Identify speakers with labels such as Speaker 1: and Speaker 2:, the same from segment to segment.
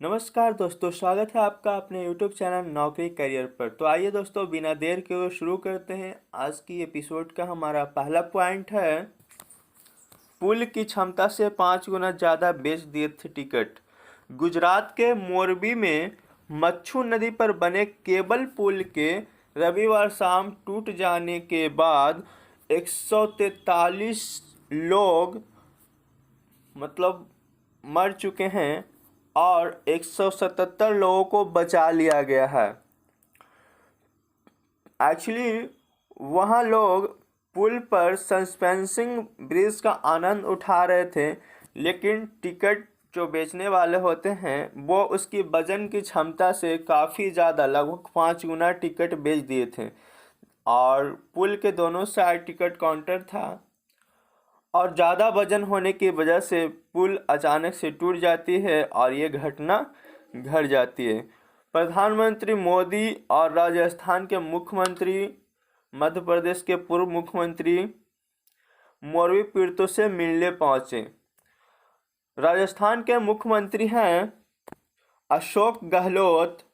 Speaker 1: नमस्कार दोस्तों, स्वागत है आपका अपने YouTube चैनल नौकरी करियर पर। तो आइए दोस्तों, बिना देर के हुए शुरू करते हैं। आज की एपिसोड का हमारा पहला पॉइंट है, पुल की क्षमता से 5 गुना ज़्यादा बेच दिए थे टिकट। गुजरात के मोरबी में मच्छू नदी पर बने केबल पुल के रविवार शाम टूट जाने के बाद 143 लोग मर चुके हैं और 177 लोगों को बचा लिया गया है। एक्चुअली वहाँ लोग पुल पर सस्पेंसिंग ब्रिज का आनंद उठा रहे थे, लेकिन टिकट जो बेचने वाले होते हैं वो उसकी वजन की क्षमता से काफ़ी ज़्यादा, लगभग 5 गुना टिकट बेच दिए थे। और पुल के दोनों साइड टिकट काउंटर था और ज़्यादा वजन होने की वजह से पुल अचानक से टूट जाती है और ये घटना घट जाती है। प्रधानमंत्री मोदी और राजस्थान के मुख्यमंत्री, मध्य प्रदेश के पूर्व मुख्यमंत्री मोरबी पीड़ितों से मिलने पहुंचे। राजस्थान के मुख्यमंत्री हैं अशोक गहलोत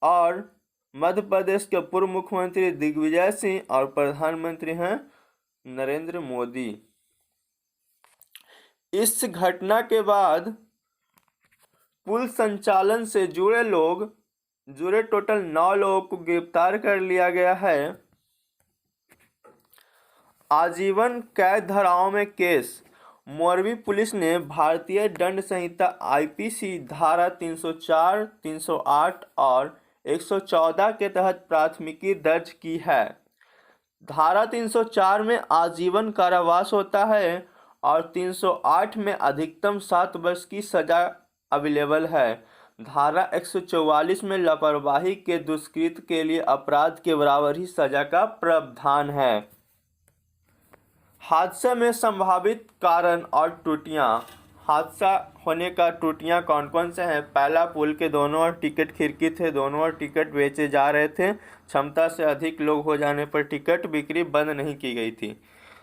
Speaker 1: और मध्य प्रदेश के पूर्व मुख्यमंत्री दिग्विजय सिंह और प्रधानमंत्री हैं नरेंद्र मोदी। इस घटना के बाद पुल संचालन से जुड़े टोटल 9 लोगों को गिरफ्तार कर लिया गया है। आजीवन कैद धाराओं में केस। मोरबी पुलिस ने भारतीय दंड संहिता आईपीसी धारा 304, 308 और 114 के तहत प्राथमिकी दर्ज की है। धारा 304 में आजीवन कारावास होता है और 308 में अधिकतम 7 वर्ष की सजा अवेलेबल है। धारा 144 में लापरवाही के दुष्कृत के लिए अपराध के बराबर ही सजा का प्रावधान है। हादसे में संभावित कारण और त्रुटियां। हादसा होने का त्रुटियां कौन कौन से हैं? पहला, पुल के दोनों ओर टिकट खिड़की थे, दोनों ओर टिकट बेचे जा रहे थे। क्षमता से अधिक लोग हो जाने पर टिकट बिक्री बंद नहीं की गई थी।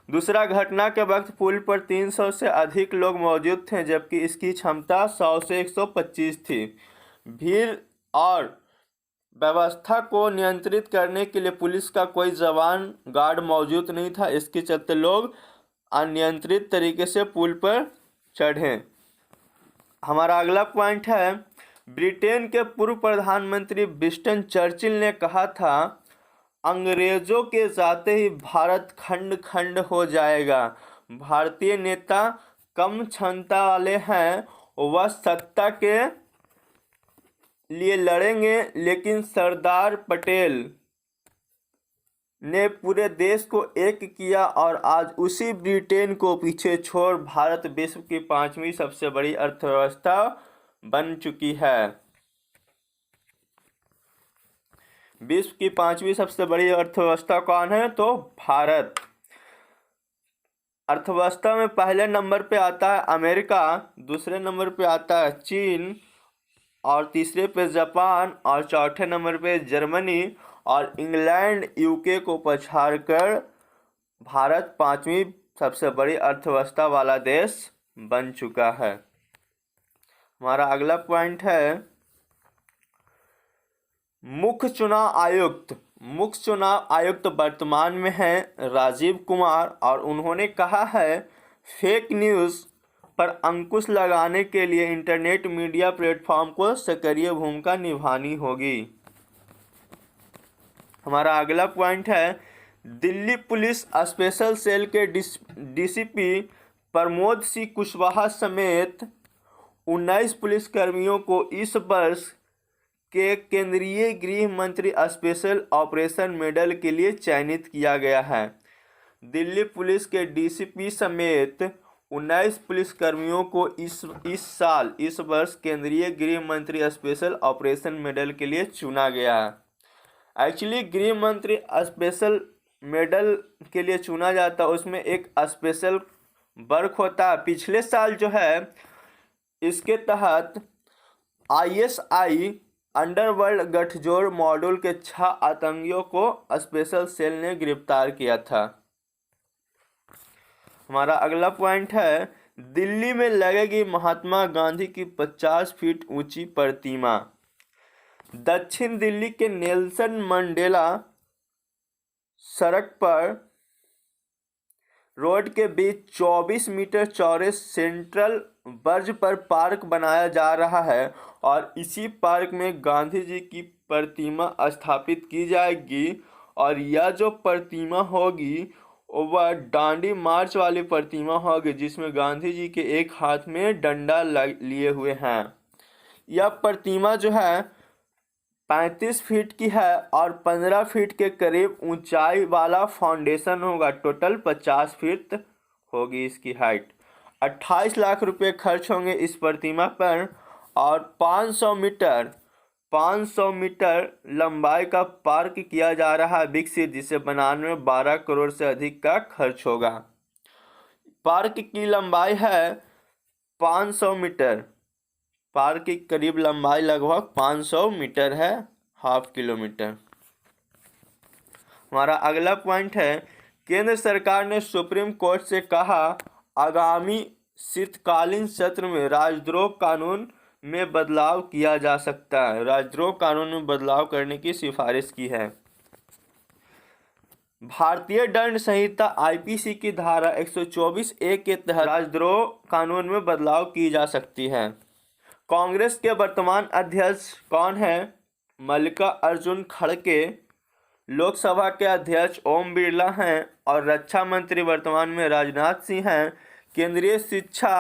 Speaker 1: दूसरा, घटना के वक्त पुल पर 300 से अधिक लोग मौजूद थे, जबकि इसकी क्षमता 100 से 125 थी। भीड़ और व्यवस्था को नियंत्रित करने के लिए पुलिस का कोई जवान गार्ड मौजूद नहीं था। इसके चलते लोग अनियंत्रित तरीके से पुल पर चढ़े। हमारा अगला पॉइंट है, ब्रिटेन के पूर्व प्रधानमंत्री विंस्टन चर्चिल ने कहा था, अंग्रेजों के जाते ही भारत खंड खंड हो जाएगा। भारतीय नेता कम क्षमता वाले हैं, वह सत्ता के लिए लड़ेंगे, लेकिन सरदार पटेल ने पूरे देश को एक किया और आज उसी ब्रिटेन को पीछे छोड़ भारत विश्व की 5वीं सबसे बड़ी अर्थव्यवस्था बन चुकी है। विश्व की 5वीं सबसे बड़ी अर्थव्यवस्था कौन है? तो भारत। अर्थव्यवस्था में पहले नंबर पे आता है अमेरिका, दूसरे नंबर पे आता है चीन और तीसरे पे जापान और चौथे नंबर पे जर्मनी और इंग्लैंड यूके को पछाड़कर भारत 5वीं सबसे बड़ी अर्थव्यवस्था वाला देश बन चुका है। हमारा अगला पॉइंट है, मुख्य चुनाव आयुक्त वर्तमान में हैं राजीव कुमार और उन्होंने कहा है, फेक न्यूज़ पर अंकुश लगाने के लिए इंटरनेट मीडिया प्लेटफॉर्म को सक्रिय भूमिका निभानी होगी। हमारा अगला पॉइंट है, दिल्ली पुलिस स्पेशल सेल के डीसीपी प्रमोद सिंह कुशवाहा समेत 19 पुलिसकर्मियों को इस वर्ष के केंद्रीय गृह मंत्री स्पेशल ऑपरेशन मेडल के लिए चयनित किया गया है। दिल्ली पुलिस के डीसीपी समेत 19 पुलिसकर्मियों को इस वर्ष केंद्रीय गृह मंत्री स्पेशल ऑपरेशन मेडल के लिए चुना गया है। एक्चुअली गृह मंत्री स्पेशल मेडल के लिए चुना जाता है, उसमें एक स्पेशल वर्क होता है। पिछले साल जो है इसके तहत आईएसआई अंडरवर्ल्ड गठजोड़ मॉड्यूल के 6 आतंकियों को स्पेशल सेल ने गिरफ्तार किया था। हमारा अगला पॉइंट है, दिल्ली में लगेगी महात्मा गांधी की 50 फीट ऊंची प्रतिमा। दक्षिण दिल्ली के नेल्सन मंडेला सड़क पर रोड के बीच 24 मीटर चौड़े सेंट्रल वर्ज पर पार्क बनाया जा रहा है और इसी पार्क में गांधी जी की प्रतिमा स्थापित की जाएगी। और यह जो प्रतिमा होगी वह डांडी मार्च वाली प्रतिमा होगी, जिसमें गांधी जी के एक हाथ में डंडा लिए हुए हैं। यह प्रतिमा जो है 35 फीट की है और 15 फीट के करीब ऊंचाई वाला फाउंडेशन होगा। टोटल 50 फीट होगी इसकी हाइट। 28 लाख रुपए खर्च होंगे इस प्रतिमा पर और 500 मीटर लंबाई का पार्क किया जा रहा है विकसित, जिसे बनाने में 12 करोड़ से अधिक का खर्च होगा। पार्क की लंबाई है 500 मीटर। पार्क की करीब लंबाई लगभग 500 मीटर है, हाफ किलोमीटर। हमारा अगला पॉइंट है, केंद्र सरकार ने सुप्रीम कोर्ट से कहा आगामी शीतकालीन सत्र में राजद्रोह कानून में बदलाव किया जा सकता है। राजद्रोह कानून में बदलाव करने की सिफारिश की है। भारतीय दंड संहिता आईपीसी की धारा 124(a) के तहत राजद्रोह कानून में बदलाव की जा सकती है। कांग्रेस के वर्तमान अध्यक्ष कौन है? मल्लिकार्जुन खड़गे। लोकसभा के अध्यक्ष ओम बिरला हैं और रक्षा मंत्री वर्तमान में राजनाथ सिंह हैं। केंद्रीय शिक्षा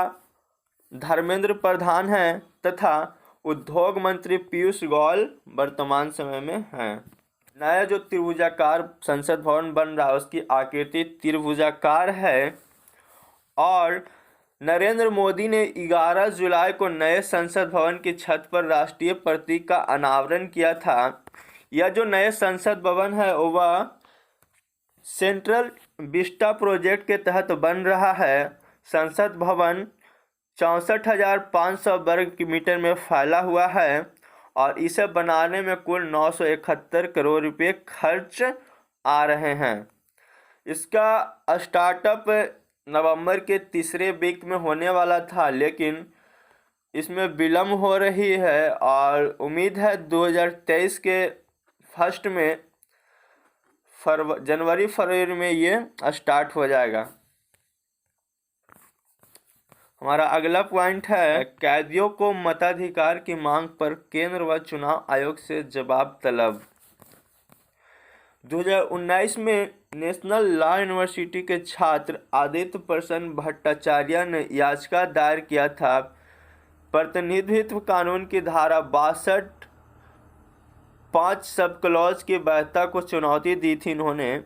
Speaker 1: धर्मेंद्र प्रधान हैं तथा उद्योग मंत्री पीयूष गोयल वर्तमान समय में हैं। नया जो त्रिभुजाकार संसद भवन बन रहा है उसकी आकृति त्रिभुजाकार है और नरेंद्र मोदी ने 11 जुलाई को नए संसद भवन की छत पर राष्ट्रीय प्रतीक का अनावरण किया था। यह जो नए संसद भवन है वह सेंट्रल विस्टा प्रोजेक्ट के तहत बन रहा है। संसद भवन 64,500 वर्ग मीटर में फैला हुआ है और इसे बनाने में कुल 971 करोड़ रुपए खर्च आ रहे हैं। इसका स्टार्टअप नवंबर के तीसरे वीक में होने वाला था, लेकिन इसमें विलम्ब हो रही है और उम्मीद है 2023 के फर्स्ट में जनवरी फरवरी में ये स्टार्ट हो जाएगा। हमारा अगला पॉइंट है, कैदियों को मताधिकार की मांग पर केंद्र व चुनाव आयोग से जवाब तलब। 2019 में नेशनल लॉ यूनिवर्सिटी के छात्र आदित्य प्रसन्न भट्टाचार्य ने याचिका दायर किया था। प्रतिनिधित्व कानून की धारा 62 5 सब क्लॉज की वैधता को चुनौती दी थी इन्होंने।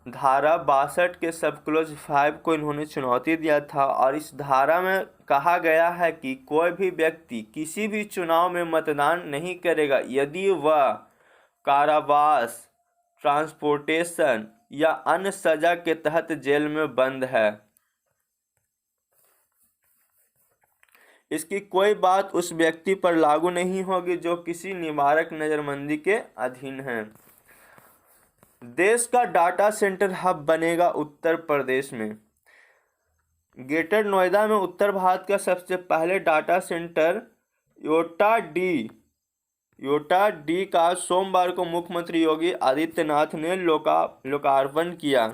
Speaker 1: धारा 62 के सब क्लॉज 5 को इन्होंने चुनौती दिया था और इस धारा में कहा गया है कि कोई भी व्यक्ति किसी भी चुनाव में मतदान नहीं करेगा यदि वह कारावास, ट्रांसपोर्टेशन या अन्य सजा के तहत जेल में बंद है। इसकी कोई बात उस व्यक्ति पर लागू नहीं होगी जो किसी निवारक नजरबंदी के अधीन है। देश का डाटा सेंटर हब बनेगा उत्तर प्रदेश में। ग्रेटर नोएडा में उत्तर भारत का सबसे पहले डाटा सेंटर योटा डी का सोमवार को मुख्यमंत्री योगी आदित्यनाथ ने लोकार्पण किया।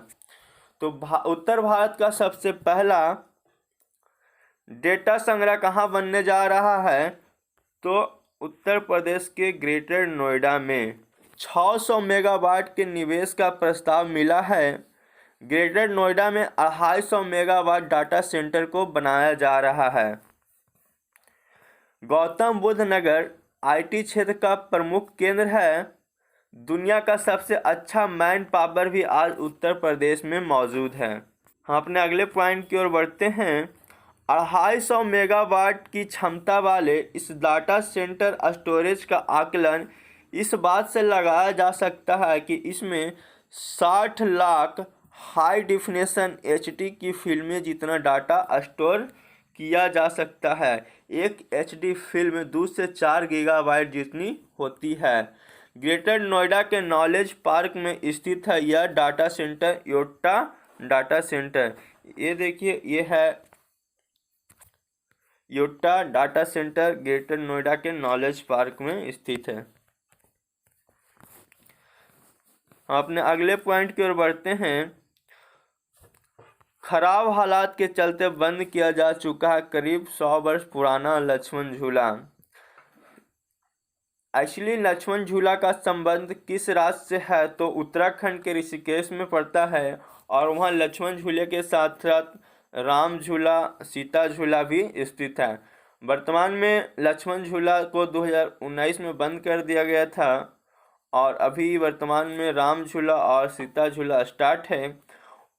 Speaker 1: तो उत्तर भारत का सबसे पहला डेटा संग्रह कहाँ बनने जा रहा है? तो उत्तर प्रदेश के ग्रेटर नोएडा में 600 मेगावाट के निवेश का प्रस्ताव मिला है। ग्रेटर नोएडा में 250 मेगावाट डाटा सेंटर को बनाया जा रहा है। गौतम बुद्ध नगर आईटी क्षेत्र का प्रमुख केंद्र है। दुनिया का सबसे अच्छा मैन पावर भी आज उत्तर प्रदेश में मौजूद है। हम अपने अगले पॉइंट की ओर बढ़ते हैं। 250 मेगावाट की क्षमता वाले इस डाटा सेंटर स्टोरेज का आकलन इस बात से लगाया जा सकता है कि इसमें 60 लाख हाई डिफिनेशन एचडी की फिल्में जितना डाटा स्टोर किया जा सकता है। एक एचडी फिल्म 2 से 4 गीगाबाइट जितनी होती है। ग्रेटर नोएडा के नॉलेज पार्क में स्थित है यह data centre, Yotta data centre. ये देखिए, ये है Yotta data centre Greater Noida के नॉलेज पार्क में स्थित है। हम अपने अगले पॉइंट की ओर बढ़ते हैं। खराब हालात के चलते बंद किया जा चुका है करीब 100 वर्ष पुराना लक्ष्मण झूला। एक्चुअली लक्ष्मण झूला का संबंध किस राज्य से है तो उत्तराखंड के ऋषिकेश में पड़ता है, और वहाँ लक्ष्मण झूले के साथ साथ राम झूला सीता झूला भी स्थित है। वर्तमान में लक्ष्मण झूला को 2019 में बंद कर दिया गया था, और अभी वर्तमान में राम झूला और सीता झूला स्टार्ट है।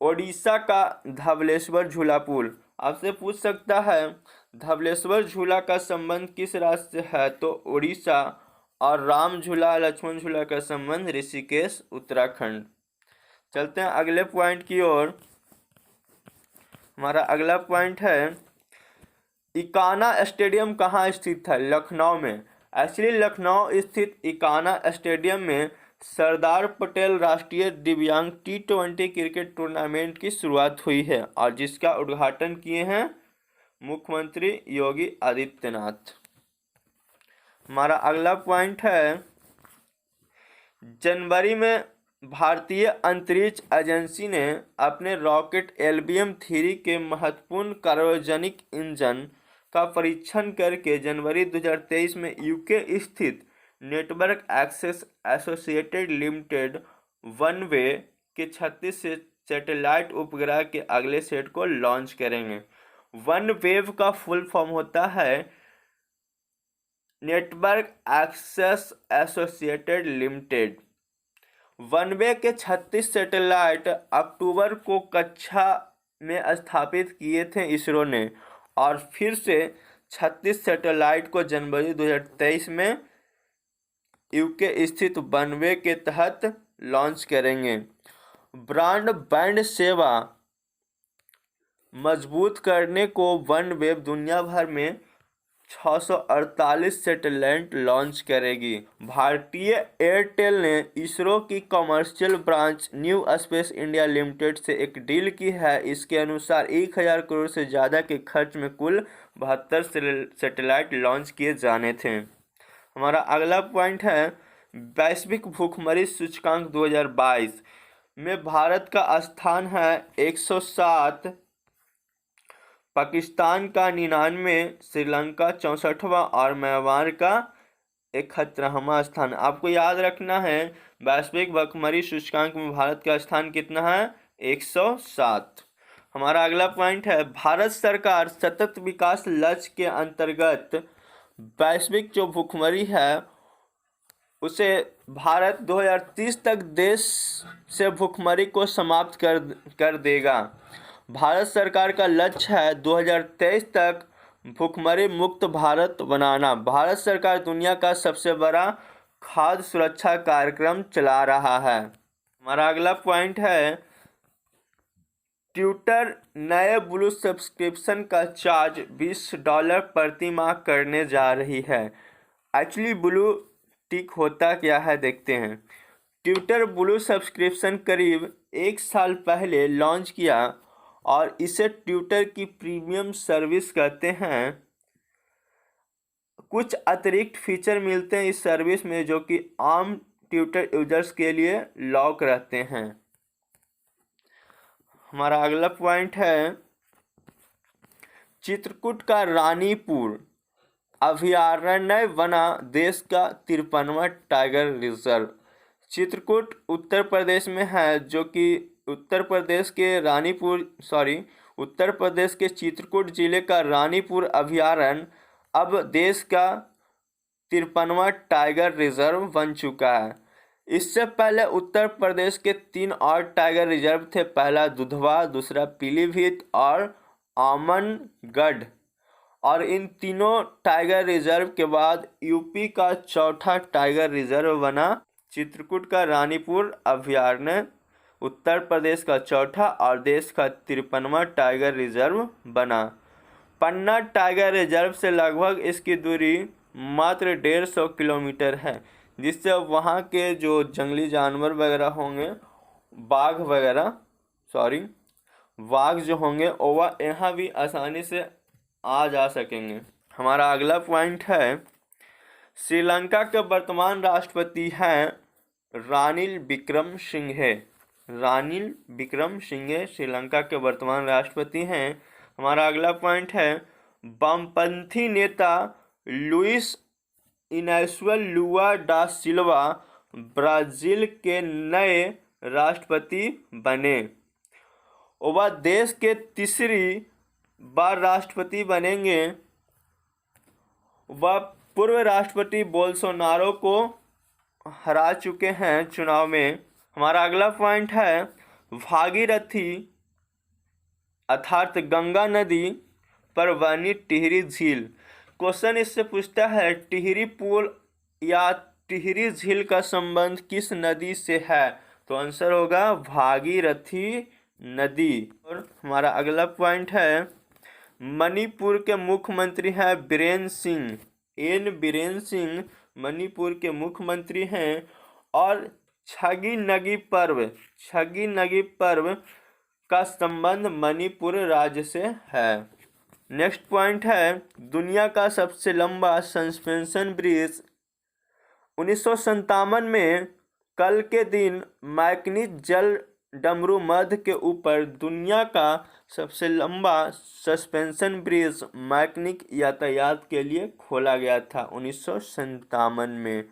Speaker 1: ओडिशा का धवलेश्वर झूला पुल आपसे पूछ सकता है धवलेश्वर झूला का संबंध किस राज्य से है तो उड़ीसा, और राम झूला लक्ष्मण झूला का संबंध ऋषिकेश उत्तराखंड। चलते हैं अगले पॉइंट की ओर। हमारा अगला पॉइंट है इकाना स्टेडियम कहाँ स्थित है? लखनऊ में। एक्चुअली लखनऊ स्थित इकाना स्टेडियम में सरदार पटेल राष्ट्रीय दिव्यांग T20 क्रिकेट टूर्नामेंट की शुरुआत हुई है, और जिसका उद्घाटन किए हैं मुख्यमंत्री योगी आदित्यनाथ। हमारा अगला पॉइंट है जनवरी में भारतीय अंतरिक्ष एजेंसी ने अपने रॉकेट LBM-3 के महत्वपूर्ण क्रायोजेनिक इंजन का परीक्षण करके जनवरी 2023 में यूके स्थित Network Access Associated Limited OneWeb के 36 सैटेलाइट उपग्रह के अगले सेट को लॉन्च करेंगे। वनवेव का फुल फॉर्म होता है Network Access Associated Limited. OneWeb के 36 सैटेलाइट अक्टूबर को कक्षा में स्थापित किए थे इसरो ने, और फिर से 36 सैटेलाइट को जनवरी 2023 में यूके स्थित वनवे के तहत लॉन्च करेंगे। ब्रॉडबैंड सेवा मजबूत करने को वनवेव दुनिया भर में 648 सैटेलाइट लॉन्च करेगी। भारतीय एयरटेल ने इसरो की commercial branch new space India limited से एक डील की है। इसके अनुसार 1000 करोड़ से ज़्यादा के खर्च में कुल 72 सैटेलाइट लॉन्च किए जाने थे। हमारा अगला पॉइंट है वैश्विक भूखमरी सूचकांक 2022 में भारत का स्थान है 107, पाकिस्तान का 99, श्रीलंका 64वां और म्यांमार का 71वां स्थान। आपको याद रखना है वैश्विक भूखमरी सूचकांक में भारत का स्थान कितना है? 107। हमारा अगला पॉइंट है भारत सरकार सतत विकास लक्ष्य के अंतर्गत वैश्विक जो भूखमरी है उसे भारत 2030 तक देश से भूखमरी को समाप्त कर देगा। भारत सरकार का लक्ष्य है 2023 तक भूखमरी मुक्त भारत बनाना। भारत सरकार दुनिया का सबसे बड़ा खाद्य सुरक्षा कार्यक्रम चला रहा है। हमारा अगला पॉइंट है ट्विटर नए ब्लू सब्सक्रिप्शन का चार्ज $20 प्रति माह करने जा रही है। एक्चुअली ब्लू टिक होता क्या है देखते हैं। ट्विटर ब्लू सब्सक्रिप्शन करीब 1 साल पहले लॉन्च किया और इसे ट्विटर की प्रीमियम सर्विस कहते हैं। कुछ अतिरिक्त फीचर मिलते हैं इस सर्विस में जो कि आम ट्विटर यूजर्स के लिए लॉक रहते हैं। हमारा अगला पॉइंट है चित्रकूट का रानीपुर अभयारण्य बना देश का 53वां टाइगर रिजर्व। चित्रकूट उत्तर प्रदेश में है, जो कि उत्तर प्रदेश के चित्रकूट जिले का रानीपुर अभयारण्य अब देश का 53वां टाइगर रिजर्व बन चुका है। इससे पहले उत्तर प्रदेश के 3 और टाइगर रिजर्व थे। पहला दुधवा, दूसरा पीलीभीत और आमनगढ़, और इन तीनों टाइगर रिजर्व के बाद यूपी का चौथा टाइगर रिजर्व बना चित्रकूट का रानीपुर अभयारण्य। उत्तर प्रदेश का चौथा और देश का 53वां टाइगर रिजर्व बना। पन्ना टाइगर रिजर्व से लगभग इसकी दूरी मात्र 150 किलोमीटर है, जिससे वहाँ के जो जंगली जानवर वगैरह होंगे, वाघ जो होंगे वह यहाँ भी आसानी से आ जा सकेंगे। हमारा अगला पॉइंट है, श्रीलंका के वर्तमान राष्ट्रपति हैं रानिल विक्रमसिंघे। रानिल विक्रमसिंघे श्रीलंका के वर्तमान राष्ट्रपति हैं। हमारा अगला पॉइंट है, वामपंथी नेता लुइस इनासियो लुआ डा सिल्वा ब्राजील के नए राष्ट्रपति बने। वह देश के तीसरी बार राष्ट्रपति बनेंगे। वह पूर्व राष्ट्रपति बोल्सोनारो को हरा चुके हैं चुनाव में। हमारा अगला पॉइंट है, भागीरथी अर्थात गंगा नदी पर बनी टिहरी झील। क्वेश्चन इससे पूछता है, टिहरी पुल या टिहरी झील का संबंध किस नदी से है? तो आंसर होगा भागीरथी नदी। और हमारा अगला पॉइंट है, मणिपुर के मुख्यमंत्री हैं बीरेन सिंह। बीरेन सिंह मणिपुर के मुख्यमंत्री हैं। और छगी नगी पर्व का संबंध मणिपुर राज्य से है। नेक्स्ट पॉइंट है, दुनिया का सबसे लंबा सस्पेंशन ब्रिज 1957 में कल के दिन मैकनिज जल डमरू मध्य के ऊपर दुनिया का सबसे लंबा सस्पेंशन ब्रिज मैकनिक यातायात के लिए खोला गया था 1957 में।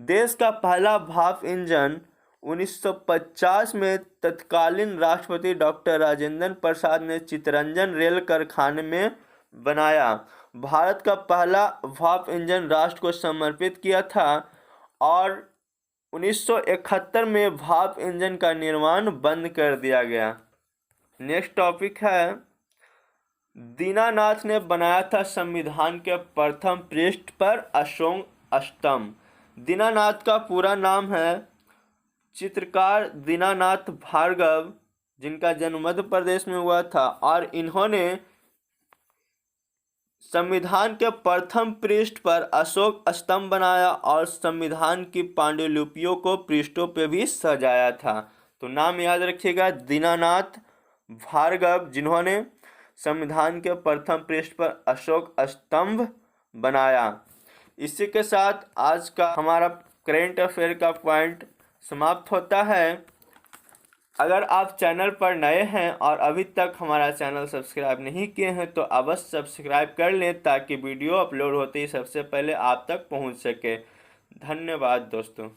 Speaker 1: देश का पहला भाप इंजन 1950 में तत्कालीन राष्ट्रपति डॉक्टर राजेंद्र प्रसाद ने चित्तरंजन रेल कारखाने में बनाया। भारत का पहला भाप इंजन राष्ट्र को समर्पित किया था और 1971 में भाप इंजन का निर्माण बंद कर दिया गया। नेक्स्ट टॉपिक है, दीनानाथ ने बनाया था संविधान के प्रथम पृष्ठ पर अशोक स्तंभ। दीनानाथ का पूरा नाम है चित्रकार दीनानाथ भार्गव, जिनका जन्म मध्य प्रदेश में हुआ था। और इन्होंने संविधान के प्रथम पृष्ठ पर अशोक स्तंभ बनाया और संविधान की पांडुलिपियों को पृष्ठों पे भी सजाया था। तो नाम याद रखिएगा, दीनानाथ भार्गव, जिन्होंने संविधान के प्रथम पृष्ठ पर अशोक स्तंभ बनाया। इसी के साथ आज का हमारा करेंट अफेयर का पॉइंट समाप्त होता है। अगर आप चैनल पर नए हैं और अभी तक हमारा चैनल सब्सक्राइब नहीं किए हैं तो अवश्य सब्सक्राइब कर लें ताकि वीडियो अपलोड होते ही सबसे पहले आप तक पहुंच सके। धन्यवाद दोस्तों।